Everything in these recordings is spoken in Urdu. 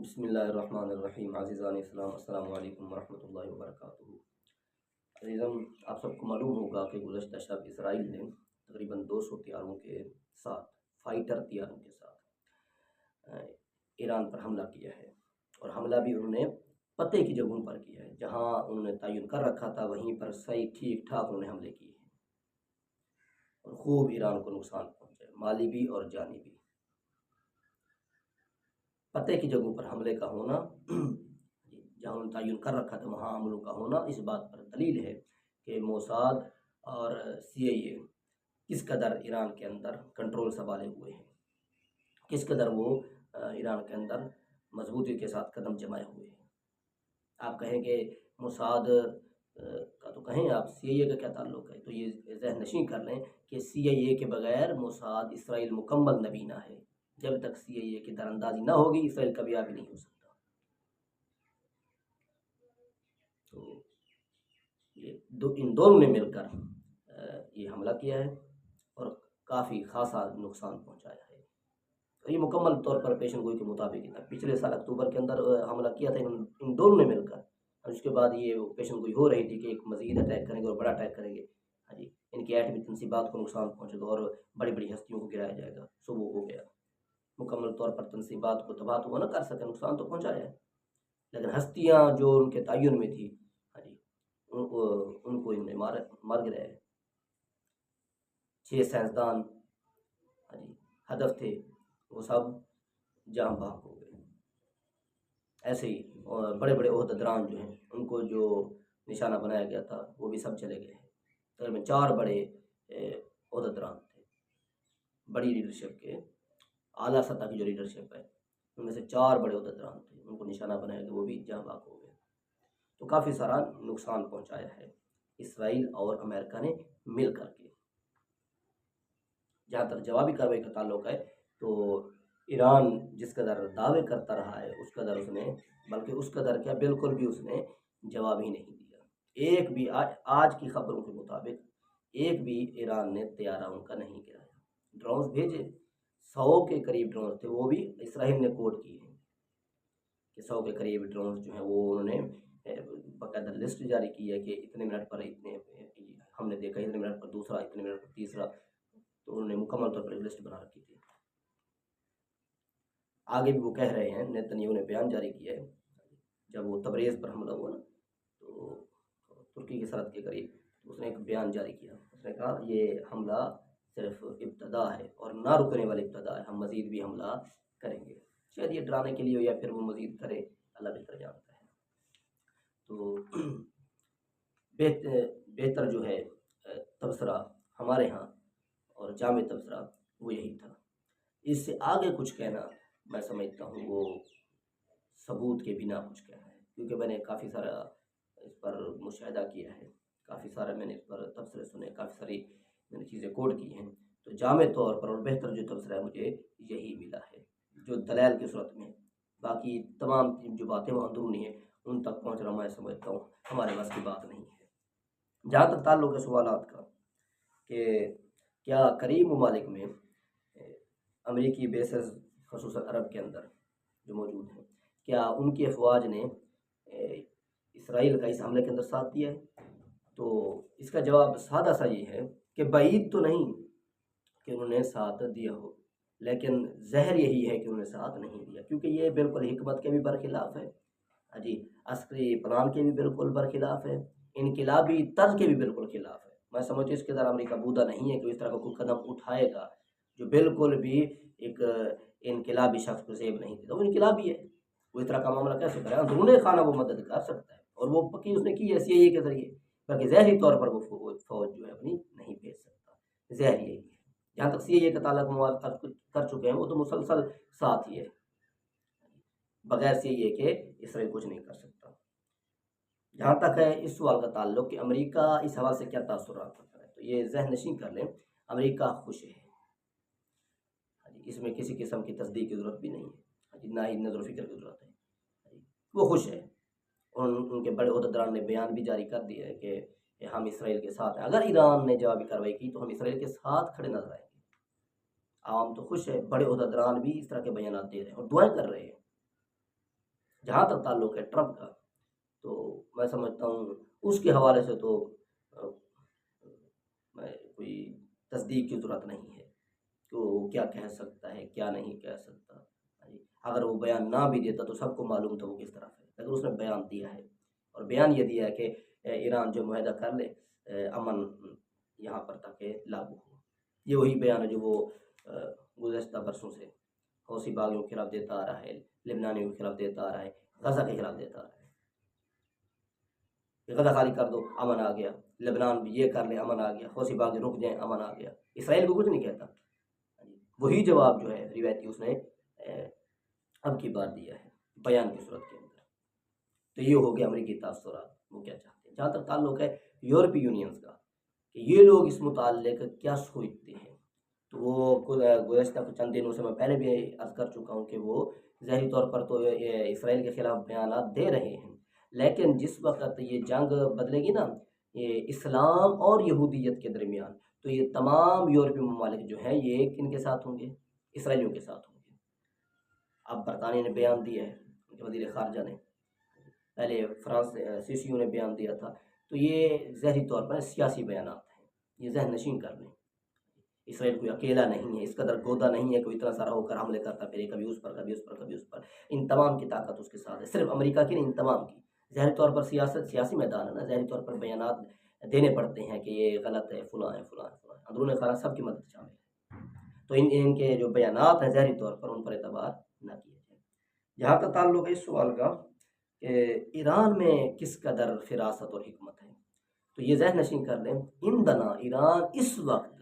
بسم اللہ الرحمن الرحیم۔ عزیزان اسلام، السلام علیکم ورحمۃ اللہ وبرکاتہ۔ عزیزم، آپ سب کو معلوم ہوگا کہ گزشتہ شب اسرائیل نے تقریباً 200 طیاروں کے ساتھ، فائٹر طیاروں کے ساتھ ایران پر حملہ کیا ہے، اور حملہ بھی انہوں نے پتے کی جگہوں پر کیا ہے، جہاں انہوں نے تعین کر رکھا تھا وہیں پر صحیح ٹھیک ٹھاک انہوں نے حملے کیے ہیں، اور خوب ایران کو نقصان پہنچا ہے، مالی بھی اور جانی بھی۔ پتے کی جگہوں پر حملے کا ہونا، جہاں انہوں نے تعین کر رکھا تھا وہاں حملوں کا ہونا، اس بات پر دلیل ہے کہ موساد اور CIA کس قدر ایران کے اندر کنٹرول سنبھالے ہوئے ہیں، کس قدر وہ ایران کے اندر مضبوطی کے ساتھ قدم جمائے ہوئے ہیں۔ آپ کہیں کہ موساد کا تو کہیں، آپ CIA کا کیا تعلق ہے؟ تو یہ ذہن نشین کر لیں کہ CIA کے بغیر موساد اسرائیل مکمل نبینہ ہے۔ جب تک CIA کی در اندازی نہ ہوگی، اسرائیل کامیاب نہیں ہو سکتا۔ تو ان دونوں نے مل کر یہ حملہ کیا ہے اور کافی خاصا نقصان پہنچایا ہے۔ تو یہ مکمل طور پر پیشن گوئی کے مطابق تھا۔ پچھلے سال اکتوبر کے اندر حملہ کیا تھا ان دونوں نے مل کر، اور اس کے بعد یہ پیشن گوئی ہو رہی تھی کہ ایک مزید اٹیک کریں گے اور بڑا اٹیک کریں گے۔ ہاں جی، ان کی ایٹمی تنصیبات کو نقصان پہنچے گا اور بڑی بڑی ہستیوں کو گرایا جائے گا۔ سو وہ ہو گیا، مکمل طور پر تنصیبات کو تباہ تو وہ نہ کر سکے، نقصان تو پہنچایا ہے، لیکن ہستیاں جو ان کے تعین میں تھی، ہاں جی، ان کو انہوں نے مار گرایا ہے۔ 6 سائنسدان ہاں جی ہدف تھے، وہ سب جہاں بحق ہو گئے۔ ایسے ہی بڑے بڑے عہدیداران جو ہیں، ان کو جو نشانہ بنایا گیا تھا وہ بھی سب چلے گئے ہیں۔ تقریباً 4 بڑے عہدیداران تھے، بڑی لیڈرشپ کے، اعلیٰ سطح کی جو لیڈرشپ ہے، ان میں سے 4 بڑے عہدیداران تھے، ان کو نشانہ بنایا گیا، وہ بھی جہاں بحق ہو گئے۔ تو کافی سارا نقصان پہنچایا ہے اسرائیل اور امریکہ نے مل کر کے۔ جہاں تک جوابی کارروائی کا تعلق ہے تو ایران جس قدر دعوے کرتا رہا ہے، اس قدر اس نے، بلکہ اس قدر کیا، بالکل بھی اس نے جواب ہی نہیں دیا۔ ایک بھی آج کی خبروں کے مطابق ایک بھی ایران نے طیارہ ان کا نہیں گرایا۔ ڈرونز بھیجے، 100 کے قریب ڈرونز تھے، وہ بھی اسرائیل نے کوڈ کیے ہیں کہ 100 کے قریب ڈرونز جو ہیں وہ انہوں نے باقاعدہ لسٹ جاری کی ہے کہ اتنے منٹ پر اتنے ہم نے دیکھا، اتنے منٹ پر دوسرا، اتنے منٹ پر تیسرا، تو انہوں نے مکمل طور پر ایک لسٹ بنا رکھی تھی۔ آگے بھی وہ کہہ رہے ہیں، نیتن یاہو نے بیان جاری کیا ہے جب وہ تبریز پر حملہ ہوا نا، تو ترکی کی سرحد کے قریب اس نے ایک بیان جاری کیا، اس نے کہا یہ حملہ صرف ابتدا ہے اور نہ رکنے والی ابتدا ہے، ہم مزید بھی حملہ کریں گے۔ شاید یہ ڈرانے کے لیے ہو یا پھر وہ مزید کرے، اللہ بہتر جانتا ہے۔ تو بہتر جو ہے تبصرہ ہمارے ہاں اور جامع تبصرہ وہ یہی تھا۔ اس سے آگے کچھ کہنا میں سمجھتا ہوں وہ ثبوت کے بنا کچھ کہنا ہے، کیونکہ میں نے کافی سارا اس پر مشاہدہ کیا ہے، کافی سارا میں نے اس پر تبصرے سنے، کافی ساری میں نے چیزیں کوڈ کی ہیں، تو جامع طور پر اور بہتر جو تبصرہ ہے مجھے یہی ملا ہے، جو دلائل کی صورت میں۔ باقی تمام جو باتیں وہ اندرونی ہیں، ان تک پہنچنا میں سمجھتا ہوں ہمارے بس کی بات نہیں ہے۔ جہاں تک تعلق ہے سوالات کا کہ کیا قریب ممالک میں امریکی بیسز، خصوصاً عرب کے اندر جو موجود ہیں، کیا ان کی افواج نے اسرائیل کا اس حملے کے اندر ساتھ دیا ہے؟ تو اس کا جواب سادہ سا یہ ہے کہ بعید تو نہیں کہ انہوں نے ساتھ دیا ہو، لیکن ظاہر یہی ہے کہ انہوں نے ساتھ نہیں دیا، کیونکہ یہ بالکل حکمت کے بھی برخلاف ہے، جی عسکری پلان کے بھی بالکل برخلاف ہے، انقلابی طرز کے بھی بالکل خلاف ہے۔ میں سمجھتی ہوں اس کے اندر امریکہ بودا نہیں ہے کہ اس طرح کا کوئی قدم اٹھائے گا جو بالکل بھی ایک انقلابی شخص کو زیب نہیں دیتا۔ وہ انقلابی ہے، وہ اس طرح کا معاملہ کیسے کرے؟ اندرون خانہ وہ مدد کر سکتا ہے، اور وہ پکی اس نے کی ہے CIA کے ذریعے، باقی ظاہری طور پر وہ فوج جو ہے اپنی نہیں بھیج سکتا، ظاہر یہی ہے۔ جہاں تک CIA کا تعلق مواد کر چکے ہیں، وہ تو مسلسل ساتھ ہی ہے، بغیر CIA کے اسرائیل کچھ نہیں کر سکتا۔ جہاں تک ہے اس سوال کا تعلق کہ امریکہ اس حوالے سے کیا تاثرات رکھتا ہے، تو یہ ذہن نشین کر لیں، امریکہ خوش ہے، اس میں کسی قسم کی تصدیق کی ضرورت بھی نہیں ہے، نہ ہی نظر و فکر کی ضرورت ہے، وہ خوش ہے۔ ان کے بڑے عہدیداران نے بیان بھی جاری کر دیا ہے کہ ہم اسرائیل کے ساتھ ہیں، اگر ایران نے جوابی کارروائی کی تو ہم اسرائیل کے ساتھ کھڑے نظر آئیں گے۔ عوام تو خوش ہے، بڑے عہدیداران بھی اس طرح کے بیانات دے رہے ہیں اور دعائیں کر رہے ہیں۔ جہاں تک تعلق ہے ٹرمپ کا، تو میں سمجھتا ہوں اس کے حوالے سے تو میں کوئی تصدیق کی ضرورت نہیں ہے کہ وہ کیا کہہ سکتا ہے کیا نہیں کہہ سکتا۔ اگر وہ بیان نہ بھی دیتا تو سب کو معلوم تھا وہ کس طرف ہے، لیکن اس نے بیان دیا ہے، اور بیان یہ دیا ہے کہ ایران جو معاہدہ کر لے امن یہاں پر تاکہ لاگو ہو۔ یہ وہی بیان ہے جو وہ گزشتہ برسوں سے حوثی باغیوں کے خلاف دیتا آ رہا ہے، لبنانیوں کے خلاف دیتا آ رہا ہے، غزہ کے خلاف دیتا آ رہا ہے کہ غزہ خالی کر دو امن آ گیا، لبنان بھی یہ کر لے امن آ گیا، حوثی باغی رک جائیں امن آ گیا۔ اسرائیل کو کچھ نہیں کہتا، وہی جواب جو ہے روایتی اس نے اب کی بار دیا ہے بیان کی صورت کے اندر۔ تو یہ ہو گیا امریکی تاثرات، وہ کیا چاہتے ہیں۔ جہاں تک تعلق ہے یورپی یونینز کا کہ یہ لوگ اس متعلق کیا سوچتے ہیں، تو وہ گزشتہ چند دنوں سے میں پہلے بھی عرض کر چکا ہوں کہ وہ ظاہری طور پر تو اسرائیل کے خلاف بیانات دے رہے ہیں، لیکن جس وقت یہ جنگ بدلے گی نا یہ اسلام اور یہودیت کے درمیان، تو یہ تمام یورپی ممالک جو ہیں یہ کن کے ساتھ ہوں گے؟ اسرائیلیوں کے ساتھ ہوں گے۔ اب برطانیہ نے بیان دیا ہے، ان کے وزیر خارجہ نے، پہلے فرانس سیسیو نے بیان دیا تھا، تو یہ ظاہری طور پر سیاسی بیانات ہیں، یہ ذہن نشین کر لیں۔ اسرائیل کوئی اکیلا نہیں ہے، اس قدر گودا نہیں ہے کہ اتنا سارا ہو کر حملے کرتا پھرے، کبھی اس پر کبھی اس پر کبھی اس پر۔ ان تمام کی طاقت اس کے ساتھ ہے، صرف امریکہ کی نہیں، ان تمام کی۔ ظاہری طور پر سیاسی میدان ہے نا، ظاہری طور پر بیانات دینے پڑتے ہیں کہ یہ غلط ہے، فلاں ہے فلاں ہے فلاں ہے، اندرون خانہ سب کی مدد شامل ہے، تو ان کے جو بیانات ہیں ظاہری طور پر ان پر اعتبار نہ کیا جائے۔ جہاں تک تعلق ہے اس سوال کا کہ ایران میں کس قدر فراست اور حکمت ہے، تو یہ ذہن نشین کر لیں ان دنا ایران اس وقت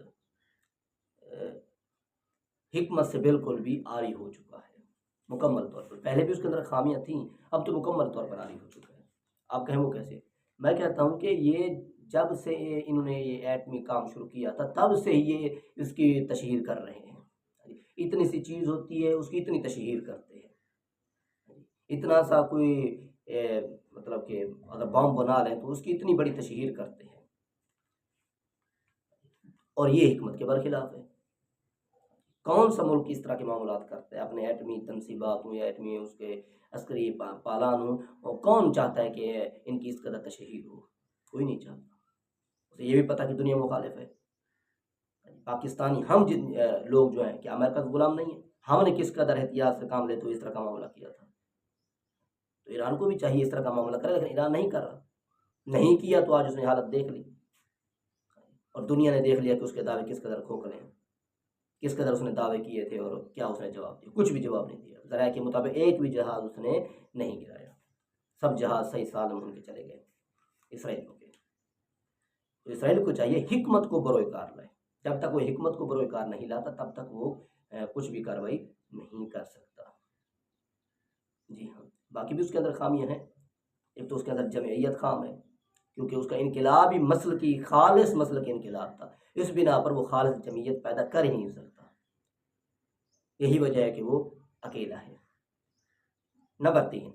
حکمت سے بالکل بھی عاری ہو چکا ہے، مکمل طور پر۔ پہلے بھی اس کے اندر خامیاں تھیں، اب تو مکمل طور پر عاری ہو چکا ہے۔ آپ کہیں وہ کیسے؟ میں کہتا ہوں کہ یہ جب سے انہوں نے یہ ایٹمی کام شروع کیا تھا تب سے یہ اس کی تشہیر کر رہے ہیں۔ اتنی سی چیز ہوتی ہے اس کی اتنی تشہیر کرتے ہیں، اتنا سا کوئی مطلب کہ اگر بم بنا لیں تو اس کی اتنی بڑی تشہیر کرتے ہیں، اور یہ حکمت کے برخلاف ہے۔ کون سا ملک اس طرح کے معاملات کرتا ہے اپنے ایٹمی تنصیبات ہوں یا ایٹمی اس کے عسکری پالان ہوں، اور کون چاہتا ہے کہ ان کی اس قدر تشہیر ہو؟ کوئی نہیں چاہتا۔ اسے یہ بھی پتہ کہ دنیا مخالف ہے۔ پاکستانی ہم لوگ جو ہیں کہ امریکہ کا غلام نہیں ہے، ہم نے کس قدر احتیاط سے کام لیتے ہوئے اس طرح کا معاملہ کیا تھا، تو ایران کو بھی چاہیے اس طرح کا معاملہ کرے، لیکن ایران نہیں کر رہا، نہیں کیا تو آج اس نے حالت دیکھ لی، اور دنیا نے دیکھ لیا کہ اس کے دعوے کس قدر کھوکھلے ہیں، کس قدر اس نے دعوے کیے تھے اور کیا اس نے جواب دیا۔ کچھ بھی جواب نہیں دیا، ذرائع کے مطابق ایک بھی جہاز اس نے نہیں گرایا، سب جہاز صحیح سالم ان کے چلے گئے اسرائیل کے۔ تو اسرائیل کو چاہیے حکمت کو بروئے کار لائے، جب تک وہ حکمت کو بروئے کار نہیں لاتا تب تک وہ کچھ بھی کارروائی نہیں کر سکتا۔ جی ہاں، باقی بھی اس کے اندر خامیاں ہیں۔ ایک تو اس کے اندر جمعیت خام ہے، کیونکہ اس کا انقلابی مسلکی خالص مسلک انقلاب تھا، اس بنا پر وہ خالص جمعیت پیدا کر ہی نہیں سکتا، یہی وجہ ہے کہ وہ اکیلا ہے۔ نمبر 3،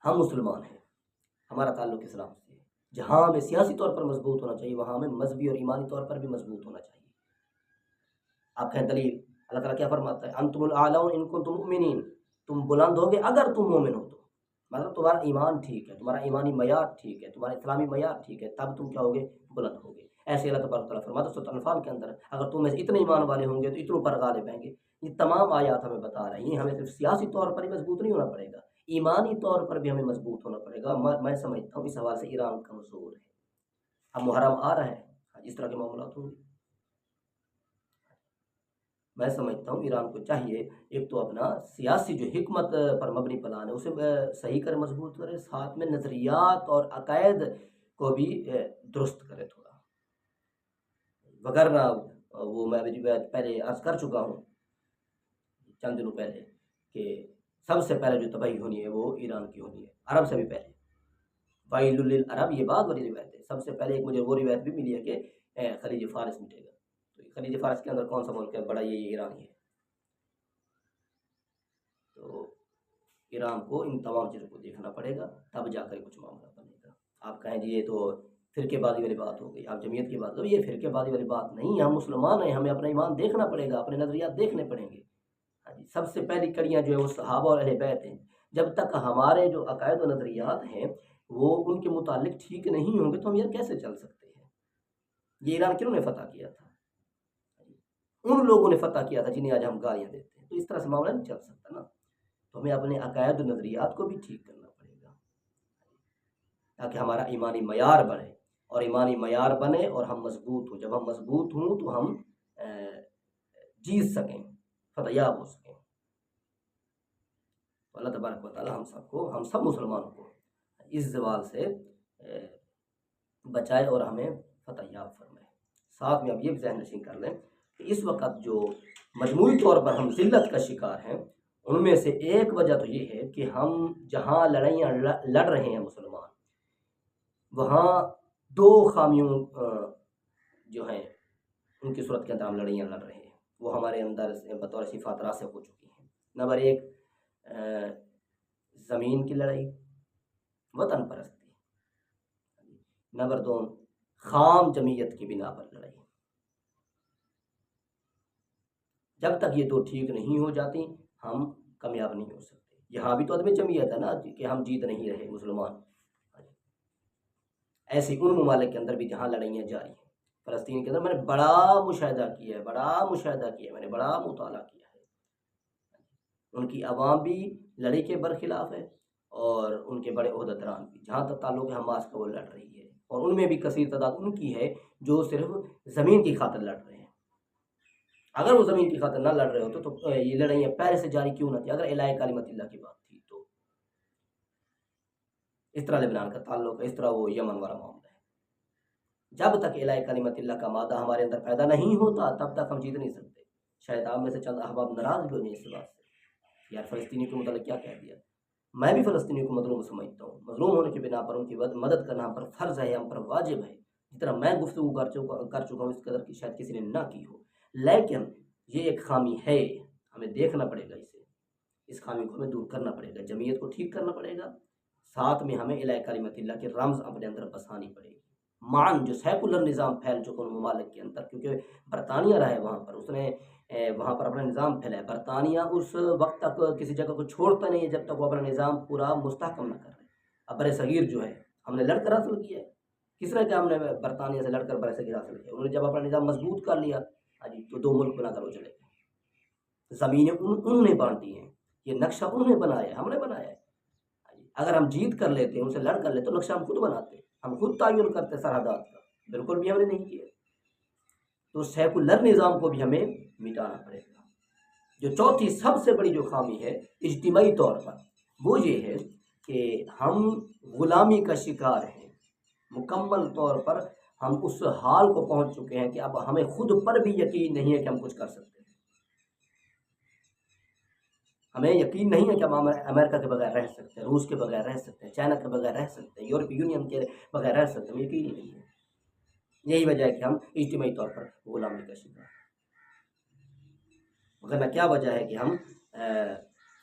ہم مسلمان ہیں، ہمارا تعلق اسلام سے ہے، جہاں ہمیں سیاسی طور پر مضبوط ہونا چاہیے وہاں ہمیں مذہبی اور ایمانی طور پر بھی مضبوط ہونا چاہیے۔ آپ کہیں دلیل، اللہ تعالیٰ کیا فرماتا ہے؟ انتم الاعلون ان کنتم مؤمنین، تم بلند ہوگے اگر تم مومن ہو تو، مطلب تمہارا ایمان ٹھیک ہے، تمہارا ایمانی معیار ٹھیک ہے، تمہارا اسلامی معیار ٹھیک ہے، تب تم کیا ہوگے؟ بلند ہوگے۔ ایسے اللہ تبارک تعالیٰ فرماتا ہے سورۃ الانفال کے اندر، اگر تم میں سے اتنے ایمان والے ہوں گے تو اتنوں پر غالب آئیں گے۔ یہ تمام آیات ہمیں بتا رہی ہیں ہمیں صرف سیاسی طور پر ہی مضبوط نہیں ہونا پڑے گا، ایمانی طور پر بھی ہمیں مضبوط ہونا پڑے گا۔ میں سمجھتا ہوں اس حوالے سے ایران کمزور ہے۔ اب محرم آ رہا ہے، اس طرح کے معاملات ہوں گے، میں سمجھتا ہوں ایران کو چاہیے ایک تو اپنا سیاسی جو حکمت پر مبنی پلان ہے اسے صحیح کرے، مضبوط کرے، ساتھ میں نظریات اور عقائد کو بھی درست کرے تھوڑا، وگرنہ وہ میں بھی پہلے عرض کر چکا ہوں چند دنوں پہلے کہ سب سے پہلے جو تباہی ہونی ہے وہ ایران کی ہونی ہے، عرب سے بھی پہلے۔ وَيْلٌ لِّلْعَرَبِ، یہ بعد والی روایت ہے، سب سے پہلے ایک مجھے وہ روایت بھی ملی ہے کہ خلیج فارس مٹے گا۔ تو خلیج فارس کے اندر کون سا ملک ہے؟ بڑا یہ ایران ہی ہے۔ تو ایران کو ان تمام چیزوں کو دیکھنا پڑے گا، تب جا کر کچھ معاملہ بنے گا۔ آپ کہیں جی یہ تو فرقے بازی والی بات ہو گئی، آپ جمعیت کی بات کرو، یہ فرقے بازی والی بات نہیں، ہم مسلمان ہیں، ہمیں اپنا ایمان دیکھنا پڑے گا، اپنے نظریات دیکھنے پڑیں گے۔ ہاں جی، سب سے پہلی کڑیاں جو ہے وہ صحابہ اور اہل بیت ہیں، جب تک ہمارے جو عقائد و نظریات ہیں وہ ان کے متعلق ٹھیک نہیں ہوں گے تو ہم یار کیسے چل سکتے ہیں؟ یہ ایران کیوں نے فتح کیا تھا؟ ان لوگوں نے فتح کیا تھا جنہیں آج ہم گالیاں دیتے ہیں. تو اس طرح سے معاملہ نہیں چل سکتا نا. تو ہمیں اپنے عقائد و نظریات کو بھی ٹھیک کرنا پڑے گا تاکہ ہمارا ایمانی معیار بڑھے، اور ایمانی معیار بنے اور ہم مضبوط ہوں. جب ہم مضبوط ہوں تو ہم جیت سکیں، فتح یاب ہو سکیں. تو اللہ تبارک و تعالیٰ ہم سب مسلمانوں کو اس زوال سے بچائے اور ہمیں فتح یاب فرمائے. ساتھ میں اب یہ بھی ذہن نشین کر لیں کہ اس وقت جو مجموعی طور پر ہم ذلت کا شکار ہیں، ان میں سے ایک وجہ تو یہ ہے کہ ہم جہاں لڑائیاں لڑ رہے ہیں مسلمان، وہاں دو خامیوں جو ہیں ان کی صورت کے اندر ہم لڑائیاں لڑ رہے ہیں. وہ ہمارے اندر بطور صفات راسخ ہو چکی ہیں. نمبر ایک، زمین کی لڑائی، وطن پرستی. نمبر دو، خام جمعیت کی بنا پر لڑائی. جب تک یہ دو ٹھیک نہیں ہو جاتی ہم کامیاب نہیں ہو سکتے. یہاں بھی تو عدم جمعیت ہے نا کہ ہم جیت نہیں رہے مسلمان. ایسی ان ممالک کے اندر بھی جہاں لڑائیاں جاری ہیں. فلسطین کے اندر میں نے بڑا مشاہدہ کیا ہے، میں نے بڑا مطالعہ کیا ہے. ان کی عوام بھی لڑائی کے برخلاف ہے اور ان کے بڑے عہدیداران بھی. جہاں تک تعلق ہے حماس کا، وہ لڑ رہی ہے، اور ان میں بھی کثیر تعداد ان کی ہے جو صرف زمین کی خاطر لڑ رہے ہیں. اگر وہ زمین کی خاطر نہ لڑ رہے ہوتے تو یہ لڑائیاں پہلے سے جاری کیوں نہ تھی؟ اگر الہ کلمت اللہ کی بات تھی تو اس طرح لبنان کا تعلق ہے، اس طرح وہ یمن والا معاملہ ہے. جب تک الہ کلمت اللہ کا مادہ ہمارے اندر پیدا نہیں ہوتا تب تک ہم جیت نہیں سکتے. شاید آپ میں سے چند احباب ناراض بھی ہو جائیں اس بات سے، یار فلسطینی کو متعلق کیا کہہ دیا. میں بھی فلسطینی کو مظلوم سمجھتا ہوں. مظلوم ہونے کی بنا پر ان کی مدد کرنا ہم پر فرض ہے، ہم پر واجب ہے. جس طرح میں گفتگو کر چکا ہوں اس قدر کی شاید کسی نے نہ کی ہو. لیکن یہ ایک خامی ہے، ہمیں دیکھنا پڑے گا اسے. اس خامی کو ہمیں دور کرنا پڑے گا، جمعیت کو ٹھیک کرنا پڑے گا. ساتھ میں ہمیں الہ کلمت اللہ کے رمز اپنے اندر بسانی پڑے گی. مان جو سیکولر نظام پھیل چکا ان ممالک کے اندر، کیونکہ برطانیہ رہا ہے وہاں پر، اس نے وہاں پر اپنا نظام پھیلایا. برطانیہ اس وقت تک کسی جگہ کو چھوڑتا نہیں ہے جب تک وہ اپنا نظام پورا مستحکم نہ کر رہے. اب بر صغیر جو ہے ہم نے لڑ کر حاصل کیا ہے. کس طرح کہ ہم نے برطانیہ سے لڑ کر بر صغیر حاصل کیا. انہوں نے جب اپنا نظام مضبوط کر لیا تو دو ملک بنا کر وہ چلے گئے. زمینیں انہوں نے بانٹی ہیں، یہ نقشہ انہوں نے بنایا ہے، ہم نے بنایا ہے. اگر ہم جیت کر لیتے ان سے لڑ کر لیتے تو نقشہ ہم خود بناتے، ہم خود تعین کرتے سرحدات کا. بالکل بھی ہم نے نہیں کیا. تو سیکولر نظام کو بھی ہمیں مٹانا پڑے گا. جو چوتھی سب سے بڑی جو خامی ہے اجتماعی طور پر، وہ یہ ہے کہ ہم غلامی کا شکار ہیں. مکمل طور پر ہم اس حال کو پہنچ چکے ہیں کہ اب ہمیں خود پر بھی یقین نہیں ہے کہ ہم کچھ کر سکتے ہیں. ہمیں یقین نہیں ہے کہ ہم امریکہ کے بغیر رہ سکتے ہیں، روس کے بغیر رہ سکتے ہیں، چائنا کے بغیر رہ سکتے ہیں، یورپی یونین کے بغیر رہ سکتے ہیں. ہمیں یقین ہی نہیں ہے. یہی وجہ ہے کہ ہم اجتماعی طور پر غلامی کا شکار ہیں. مگر کیا وجہ ہے کہ ہم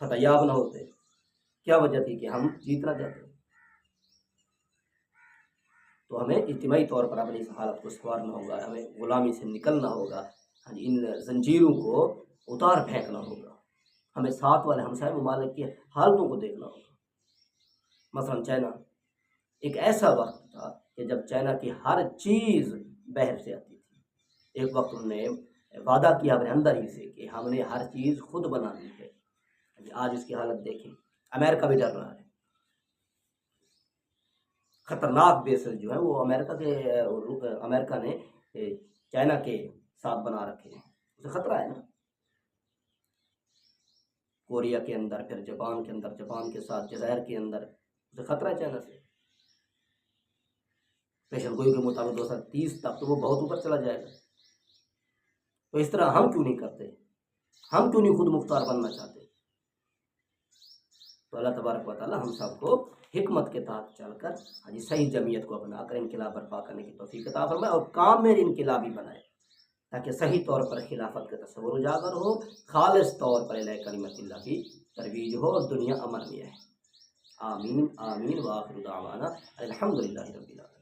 فتح یاب نہ ہوتے؟ کیا وجہ تھی کہ ہم جیت نہ جاتے؟ تو ہمیں اجتماعی طور پر اپنی اس حالت کو سنوارنا ہوگا، ہمیں غلامی سے نکلنا ہوگا، ان زنجیروں کو اتار پھینکنا ہوگا. ہمیں ساتھ والے ہمسائے ممالک کی حالتوں کو دیکھنا ہوگا. مثلا چائنا، ایک ایسا وقت تھا کہ جب چائنا کی ہر چیز بحر سے آتی تھی. ایک وقت انہوں نے وعدہ کیا اپنے اندر ہی سے کہ ہم نے ہر چیز خود بنانی ہے. آج اس کی حالت دیکھیں. امریکہ بھی ڈر رہا ہے. خطرناک بیسز جو ہیں وہ امریکہ نے چائنا کے ساتھ بنا رکھے ہیں. اسے خطرہ ہے نا. کوریا کے اندر، پھر جاپان کے اندر، جاپان کے ساتھ جزائر کے اندر اسے خطرہ ہے چائنا سے. پیشن گوئی کے مطابق 2030 تک تو وہ بہت اوپر چلا جائے گا. تو اس طرح ہم کیوں نہیں کرتے؟ ہم کیوں نہیں خود مختار بننا چاہتے؟ تو اللہ تبارک و تعالی ہم سب کو حکمت کے تحت چل کر صحیح جمعیت کو اپنا کر انقلاب برپا کرنے کی توفیق عطا فرمائے، اور کام میں انقلابی بنائے تاکہ صحیح طور پر خلافت کا تصور اجاگر ہو، خالص طور پر الہ کلمت اللہ کی ترویج ہو اور دنیا امن میں رہے. آمین آمین. وآخر دعوانا الحمدللہ رب العالمین.